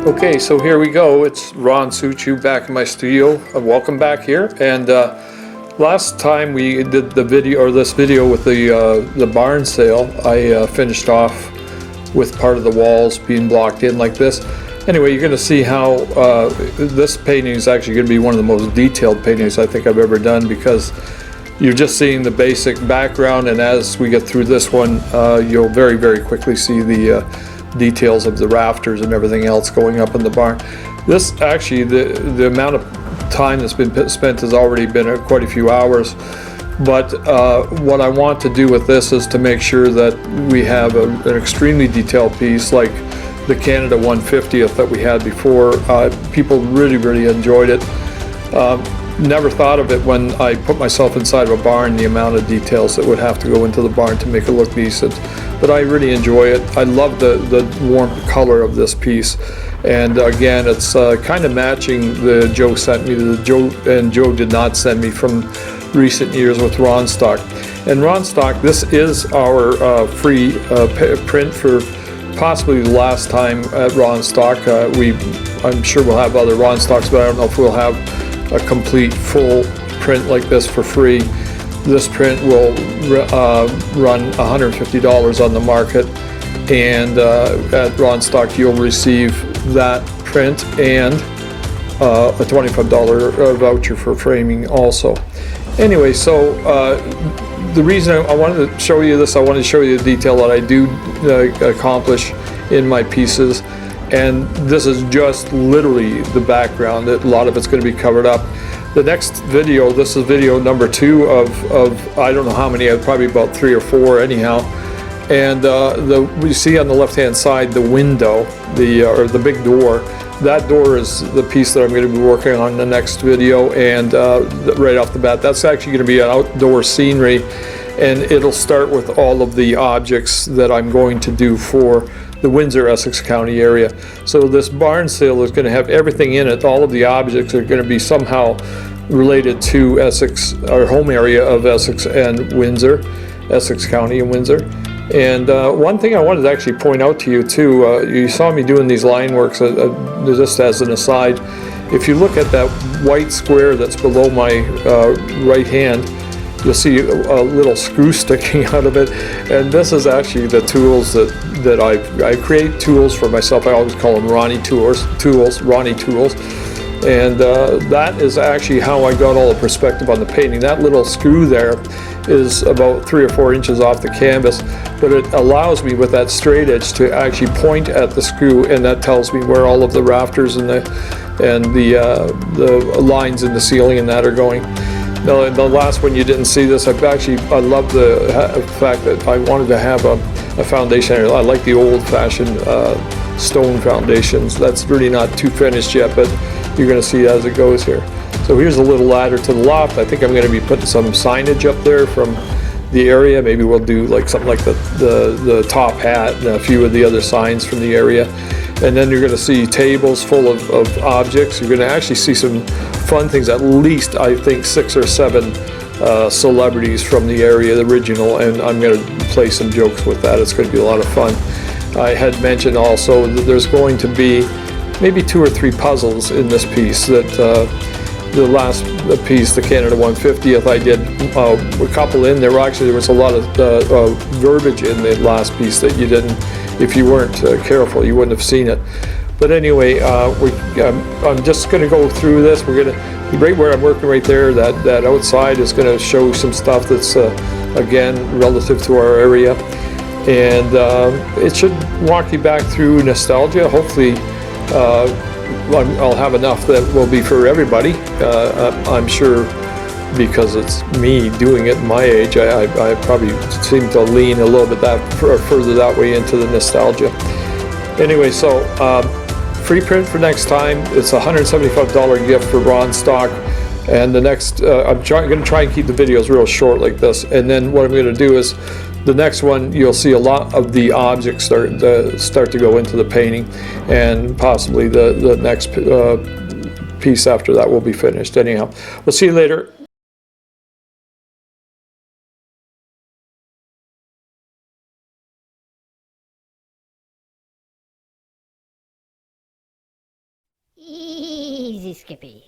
Okay, so here we go. It's Ron Suchiu back in my studio. Welcome back here. And last time we did the video, or this video with the barn sale, I finished off with part of the walls being blocked in like this. Anyway, you're going to see how this painting is actually going to be one of the most detailed paintings I think I've ever done, because you're just seeing the basic background, and as we get through this one, you'll very, very quickly see the details of the rafters and everything else going up in the barn. This actually, the amount of time that's been spent has already been quite a few hours, but what I want to do with this is to make sure that we have an extremely detailed piece like the Canada 150th that we had before. People really enjoyed it. Never thought of it when I put myself inside of a barn, the amount of details that would have to go into the barn to make it look decent. But I really enjoy it. I love the warm color of this piece. And again, it's kind of matching the Joe sent me. Joe did not send me from recent years with RONSTOCK. And RONSTOCK, this is our free print for possibly the last time at RONSTOCK. I'm sure we'll have other RONSTOCKs, but I don't know if we'll have a complete full print like this for free. This print will run $150 on the market, and at RONSTOCK you'll receive that print and a $25 voucher for framing also. Anyway, so the reason I wanted to show you this, I wanted to show you the detail that I do accomplish in my pieces. And this is just literally the background. A lot of it's going to be covered up. The next video, this is video number 2 of I don't know how many, probably about 3 or 4 anyhow. And we see on the left hand side the window, or the big door. That door is the piece that I'm going to be working on in the next video. And right off the bat, that's actually going to be an outdoor scenery, and it'll start with all of the objects that I'm going to do for the Windsor, Essex County area. So this barn sale is going to have everything in it. All of the objects are going to be somehow related to Essex, our home area of Essex and Windsor, Essex County and Windsor. And one thing I wanted to actually point out to you too, you saw me doing these line works, just as an aside. If you look at that white square that's below my right hand, you'll see a little screw sticking out of it, and this is actually the tools that I create tools for myself. I always call them Ronnie tools, and that is actually how I got all the perspective on the painting. That little screw there is about 3 or 4 inches off the canvas, but it allows me with that straight edge to actually point at the screw, and that tells me where all of the rafters and the lines in the ceiling and that are going. Now, the last one you didn't see this. I love the fact that I wanted to have a foundation. I like the old-fashioned stone foundations. That's really not too finished yet, but you're going to see as it goes here. So here's a little ladder to the loft. I think I'm going to be putting some signage up there from the area. Maybe we'll do like something like the top hat and a few of the other signs from the area. And then you're going to see tables full of objects. You're going to actually see some fun things, at least I think 6 or 7 celebrities from the area, the original, and I'm going to play some jokes with that. It's going to be a lot of fun. I had mentioned also that there's going to be maybe 2 or 3 puzzles in this piece. That the last piece, the Canada 150th, I did a couple in there. Actually, there was a lot of verbiage in the last piece that you didn't, if you weren't careful, you wouldn't have seen it. But anyway, I'm just going to go through this. We're going to, right where I'm working right there, that outside is going to show some stuff that's, again, relative to our area. And it should walk you back through nostalgia. Hopefully, I'll have enough that will be for everybody. I'm sure, because it's me doing it my age, I probably seem to lean a little bit further that way into the nostalgia. Anyway, so free print for next time. It's a $175 gift for RONSTOCK. And the next, I'm going to try and keep the videos real short like this. And then what I'm going to do is, the next one, you'll see a lot of the objects start to go into the painting, and possibly the next piece after that will be finished. Anyhow, we'll see you later. easy, Skippy.